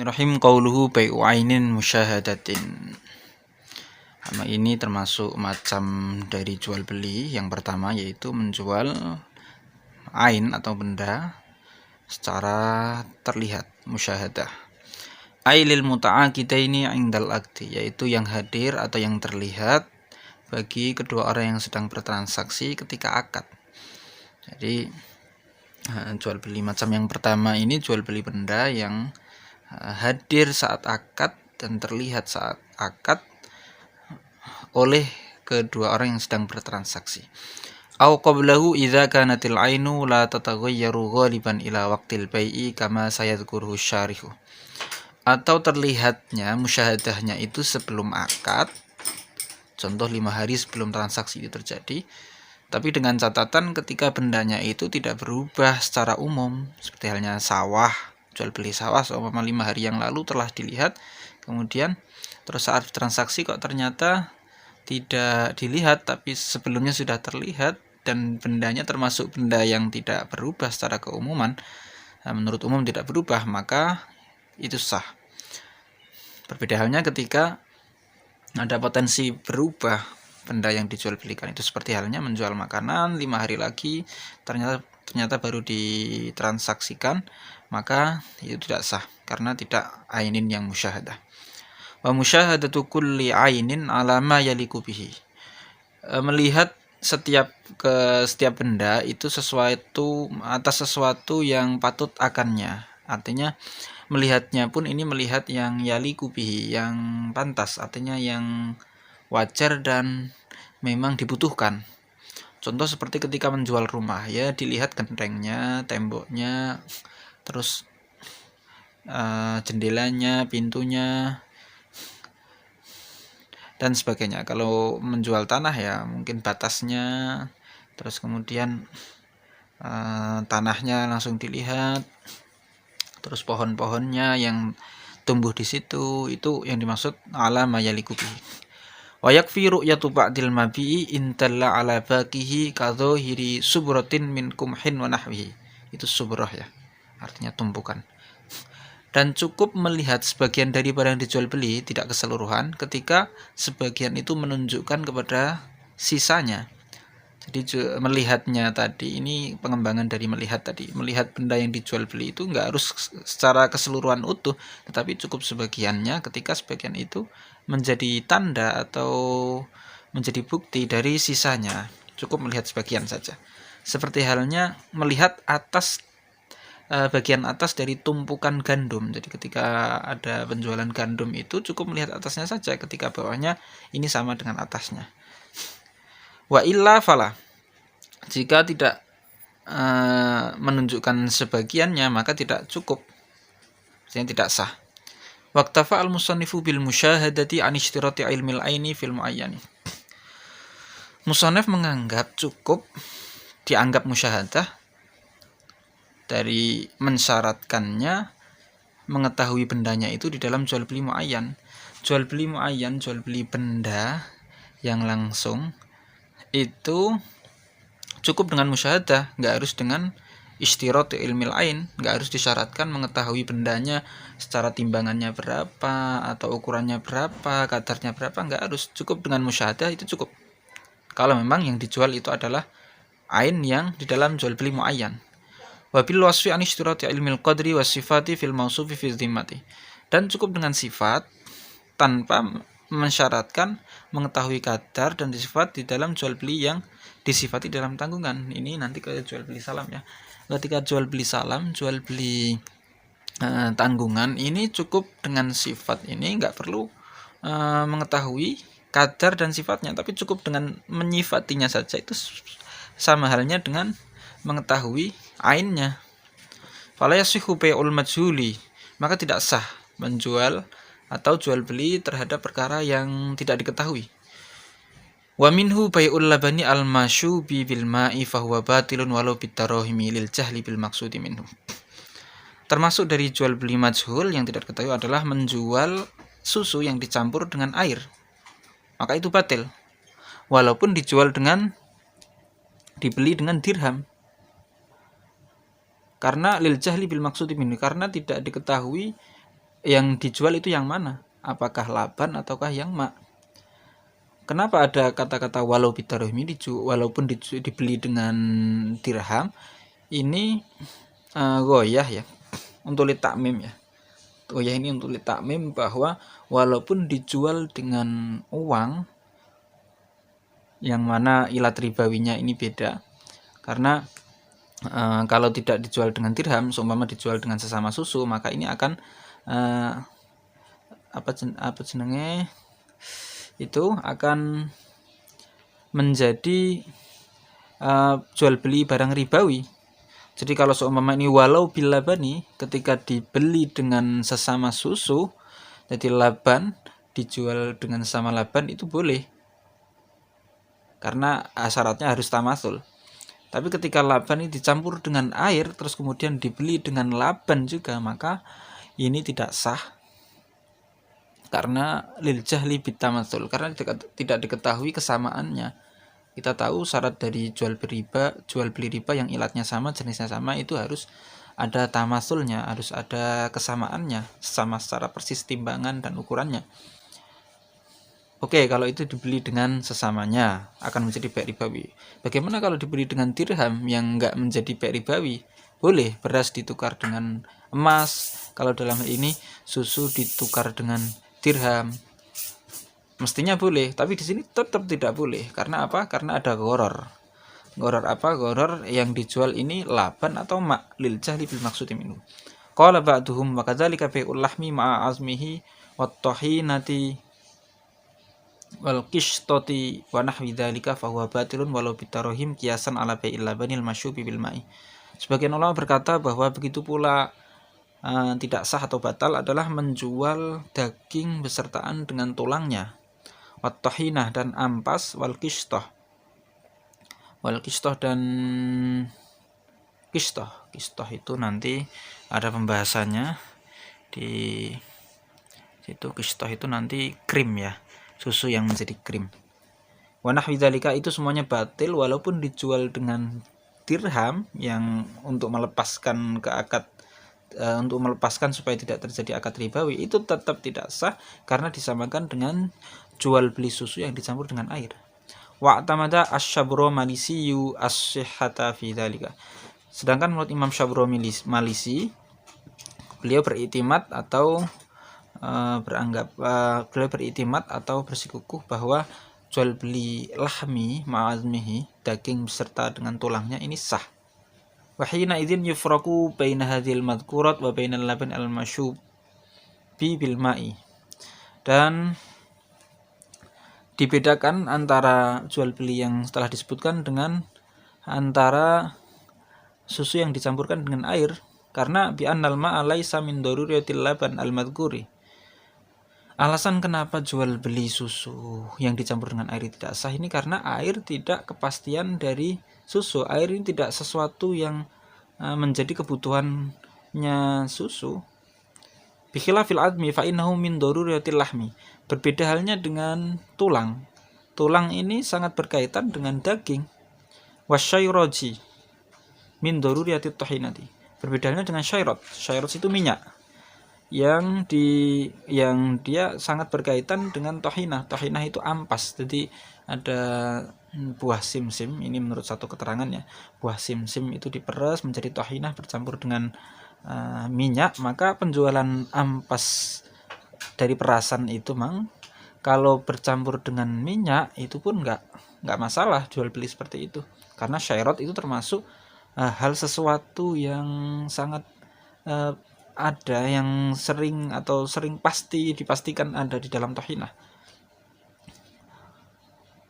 Bismillahirrahmanirrahim. Qauluhu bai'u ainin musyahadatin. Ini termasuk macam dari jual beli. Yang pertama yaitu menjual ain atau benda secara terlihat, musyahadah. Ailil muta'aqidaini 'indal aqdi, yaitu yang hadir atau yang terlihat bagi kedua orang yang sedang bertransaksi ketika akad. Jadi jual beli macam yang pertama ini jual beli benda yang hadir saat akad dan terlihat saat akad oleh kedua orang yang sedang bertransaksi. Au qablahu idza kanatil ainu la tataghayyaru ghaliban ila waqtil bai'i kama sayadhkuruhu syarihu. Atau terlihatnya musyahadahnya itu sebelum akad, contoh 5 hari sebelum transaksi itu terjadi, tapi dengan catatan ketika bendanya itu tidak berubah secara umum, seperti halnya sawah, jual beli sawah seumpama 5 hari yang lalu telah dilihat, kemudian terus saat transaksi kok ternyata tidak dilihat tapi sebelumnya sudah terlihat dan bendanya termasuk benda yang tidak berubah secara keumuman, menurut umum tidak berubah, maka itu sah. Berbeda halnya ketika ada potensi berubah benda yang dijual belikan, itu seperti halnya menjual makanan 5 hari lagi ternyata baru ditransaksikan, maka itu tidak sah karena tidak ainin yang musyahadah. Wa musyahadatu kulli ainin ala ma yaliku bihi. Melihat setiap benda itu atas sesuatu yang patut akannya. Artinya melihatnya pun ini melihat yang yaliku bihi, yang pantas, artinya yang wajar dan memang dibutuhkan. Contoh seperti ketika menjual rumah, ya dilihat gentengnya, temboknya, terus jendelanya, pintunya, dan sebagainya. Kalau menjual tanah ya mungkin batasnya, terus kemudian tanahnya langsung dilihat, terus pohon-pohonnya yang tumbuh di situ, itu yang dimaksud ala mayaliku bihi. Wa yakfi ru'yatu ba'dil mabi'i intalla ala baqihi kadzohiri subratin min kumhin wa nahwihi. Itu subrah ya, artinya tumpukan. Dan cukup melihat sebagian dari barang dijual beli, tidak keseluruhan, ketika sebagian itu menunjukkan kepada sisanya. Jadi melihatnya tadi, ini pengembangan dari melihat tadi. Melihat benda yang dijual beli itu enggak harus secara keseluruhan utuh, tetapi cukup sebagiannya, ketika sebagian itu menjadi tanda atau menjadi bukti dari sisanya. Cukup melihat sebagian saja. Seperti halnya melihat bagian atas dari tumpukan gandum. Jadi ketika ada penjualan gandum itu cukup melihat atasnya saja, ketika bawahnya ini sama dengan atasnya. Wa illa fala. Jika tidak menunjukkan sebagiannya, maka tidak cukup, artinya tidak sah. Waqtafa al-musannifu bil musyahadati an ishtirati ilmil aini fil muayyani. Musannif menganggap cukup dianggap musyahadah dari mensyaratkannya mengetahui bendanya itu di dalam jual beli muayyan. Jual beli muayyan, jual beli benda yang langsung, itu cukup dengan musyahadah, nggak harus dengan istirat ilmil ain, nggak harus disyaratkan mengetahui bendanya secara timbangannya berapa atau ukurannya berapa, kadarnya berapa, nggak harus, cukup dengan musyahadah itu cukup. Kalau memang yang dijual itu adalah ain yang di dalam jual beli muayyan. Wabil wasfi an istirati ilmil qadri was sifati fil mausufi fi dhimmati. Dan cukup dengan sifat tanpa mensyaratkan mengetahui kadar dan sifat di dalam jual beli yang disifati dalam tanggungan. Ini nanti ke jual beli salam ya. Ketika jual beli salam, jual beli tanggungan, ini cukup dengan sifat ini, nggak perlu mengetahui kadar dan sifatnya, tapi cukup dengan menyifatinya saja, itu sama halnya dengan mengetahui ainnya. Fala yasihu bai'ul majhuli, maka tidak sah menjual atau jual beli terhadap perkara yang tidak diketahui. Wa minhu bai'ul labani al-mashubi bil ma'i fa huwa batilun walau bitarahimi lil jahli bil maqsudi minhu. Termasuk dari jual beli majhul yang tidak diketahui adalah menjual susu yang dicampur dengan air. Maka itu batil. Walaupun dibeli dengan dirham. Karena lil jahli bil maqsudi minhu, karena tidak diketahui yang dijual itu yang mana? Apakah laban ataukah yang mak? Kenapa ada kata-kata walau bitarhim ini walaupun dibeli dengan dirham? Ini goyah ya, untuk takmim ya. Goyah ini untuk takmim bahwa walaupun dijual dengan uang, yang mana ilat ribawinya ini beda. Karena kalau tidak dijual dengan dirham, seumpama dijual dengan sesama susu, maka ini akan itu akan menjadi jual beli barang ribawi. Jadi kalau seumpama ini walau bil labani, ketika dibeli dengan sesama susu, jadi laban dijual dengan sesama laban itu boleh, karena syaratnya harus tamasul. Tapi ketika laban ini dicampur dengan air terus kemudian dibeli dengan laban juga, maka ini tidak sah, karena lil jahli bitamasul, karena tidak diketahui kesamaannya. Kita tahu syarat dari jual beli riba yang ilatnya sama, jenisnya sama, itu harus ada tamasulnya, harus ada kesamaannya, sama secara persis timbangan dan ukurannya. Oke, kalau itu dibeli dengan sesamanya akan menjadi bai ribawi. Bagaimana kalau dibeli dengan dirham yang enggak menjadi bai ribawi? Boleh, beras ditukar dengan emas. Kalau dalam hal ini susu ditukar dengan dirham, mestinya boleh. Tapi di sini tetap tidak boleh. Karena apa? Karena ada gharar. Gharar apa? Gharar yang dijual ini laban atau mak, lil jahli bil maksudi minhu. Qala ba'duhum wa kadzalika bai'ul lahmi ma'a azmihi wat tahinati wal qishtati wa nahwi dzalika fa huwa batilun walau bitarhim qiyasan ala bai'il labanil masyubi bil ma'i. Sebagian ulama berkata bahwa begitu pula tidak sah atau batal adalah menjual daging besertaan dengan tulangnya, wat tahinah dan ampas, wal qishtah dan qishtah itu nanti ada pembahasannya di situ. Qishtah itu nanti krim ya, susu yang menjadi krim. Wa nahwi dzalika itu semuanya batil walaupun dijual dengan dirham yang untuk melepaskan ke akad, untuk melepaskan supaya tidak terjadi akad ribawi, itu tetap tidak sah karena disamakan dengan jual beli susu yang dicampur dengan air. Wa'tamada asy-Syabromalisi as-sihhata fi dzalika. Sedangkan menurut Imam Syabromalisi, beliau beriktimat atau beliau beriktimat atau bersikukuh bahwa jual beli lahmi ma'azmihi, daging beserta dengan tulangnya, ini sah. Wa hina idzin yufraqu baina hadhil madhkurat wa bainal laban al-mashub bil ma'i. Dan dibedakan antara jual beli yang setelah disebutkan dengan antara susu yang dicampurkan dengan air, karena bi annal ma'a laisa min daruriyatil laban al-madhkuri. Alasan kenapa jual beli susu yang dicampur dengan air tidak sah ini karena air tidak kepastian dari susu. Air ini tidak sesuatu yang menjadi kebutuhannya susu. Bikhilafil admi fa innahu min daruriyatil lahmi. Berbeda halnya dengan tulang. Tulang ini sangat berkaitan dengan daging. Wasyairoji min daruriyatit tahinati. Berbeda halnya dengan syairat. Syairat itu minyak yang dia sangat berkaitan dengan tohinah. Tohinah itu ampas. Jadi ada buah simsim, ini menurut satu keterangannya, buah simsim itu diperas menjadi tohinah bercampur dengan minyak, maka penjualan ampas dari perasan itu kalau bercampur dengan minyak itu pun nggak masalah jual beli seperti itu, karena syairat itu termasuk hal sesuatu yang sangat ada, yang sering pasti dipastikan ada di dalam tohinah.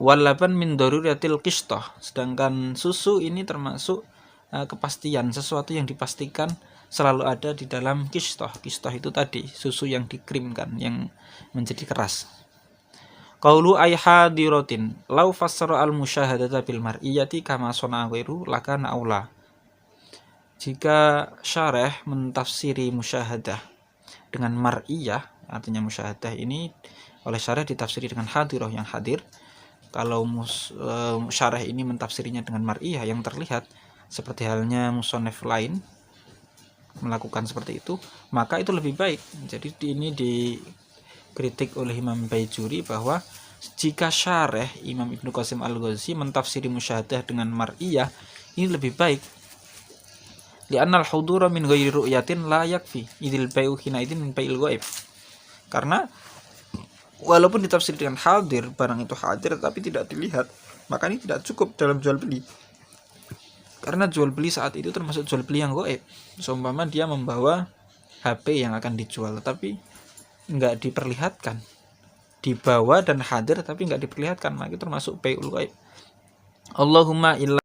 Walaban min daruriyatil qishtah. Sedangkan susu ini termasuk kepastian, sesuatu yang dipastikan selalu ada di dalam qishtah. Qishtah itu tadi susu yang dikrimkan, yang menjadi keras. Qaulu ay hadiratin law fassara al musyahadata bil mar'iyati kama sana'a ghairu lakana aula. Jika syarah mentafsiri musyahadah dengan mar'iyah, artinya musyahadah ini oleh syarah ditafsiri dengan hadirah, yang hadir. Kalau syarah ini mentafsirinya dengan mar'iyah, yang terlihat, seperti halnya musannaf lain, melakukan seperti itu, maka itu lebih baik. Jadi ini dikritik oleh Imam Baijuri bahwa jika syareh Imam Ibnu Qasim Al-Ghazi mentafsiri musyahadah dengan mar'iyah, ini lebih baik. Li'annal hudura min ghairi ru'yatin la yakfi idil bai'u hina idin min bai'il ghaib. Karena walaupun ditafsir dengan hadir, barang itu hadir tapi tidak dilihat, maka ini tidak cukup dalam jual beli. Karena jual beli saat itu termasuk jual beli yang gaib. Seumpama dia membawa HP yang akan dijual tapi nggak diperlihatkan, dibawa dan hadir tapi nggak diperlihatkan, maka itu termasuk bai'ul gaib. Allahumma illa